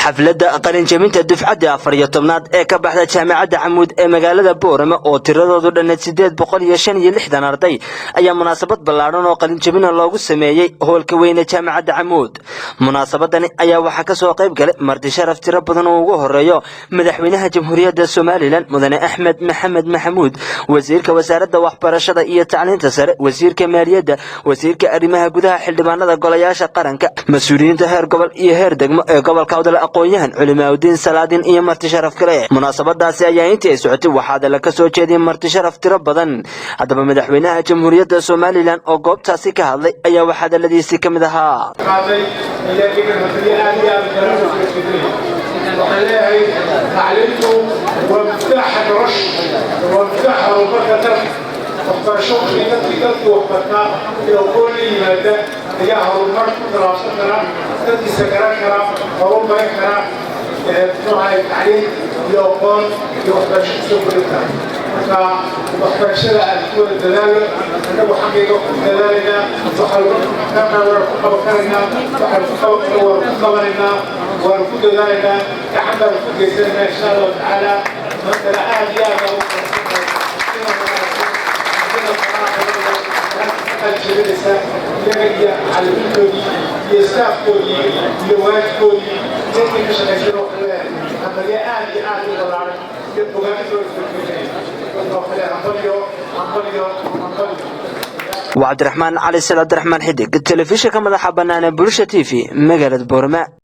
xafladda qalinjabinta dufcadda 14aad ee ka baxda jaamacadda Camuud ee magaalada Boorama oo tiradoodu dhan 865 arday ayaa munaasabad ballaaran oo qalinjabin loogu sameeyay hoolka weyn ee jaamacadda Camuud. Munaasabadani ayaa waxa ka soo qayb galay marti sharaf tiro badan oo ugu horeeyo madaxweynaha Jamhuuriyadda Soomaaliland Mudane Axmed Maxamed Maxamuud, wasiirka wasaaradda waxbarashada iyo tacliinta sare, wasiirka maaliyadda, wasiirka arrimaha gudaha, xildhibaanada golayaasha qaranka, mas'uuliyiinta heer gobol iyo heer degmo ee gobolka aqoonyahan culimaaddin salaadin iyo marti sharaf kale. Munaasabadaasi ayaa intii ay socotay waxaa la ka soo jeediyay marti sharaf tiro badan. Haddaba madaxweynaha Jamhuuriyadda Soomaaliland oo goobtaasi ka hadlay ayaa waxa hadaladiisii ka mid ahaa waxbarasho dadkii waxbartaa iyo qoolii yimaada ayaa horumar ku talaabsan kara dadkiisa garan kara horumarin kara tacliin iyo aqoon iyo waxbarasho soo kordhin kara. marka waxbarashada aan ku wada dadaalo annagu xaggayga ku dadaalaynaa waxaan ku qaban karaynaa waan ku qabanaynaa waan ku dadaalaynaa gacan baan ku geysanaynaa insha allahu tacaala. maantana aad iyo aad ugu الجلسة يجي على الكودي يستاف كودي يواد كودي يمكن يشتغلوا خلاه عملية عادي ولا يبغى يدخل في الكودي وعبد الرحمن علي سيد عبد الرحمن حدق التلفزيون كما ذا حبنا بولشة تيفي مقالة بورما.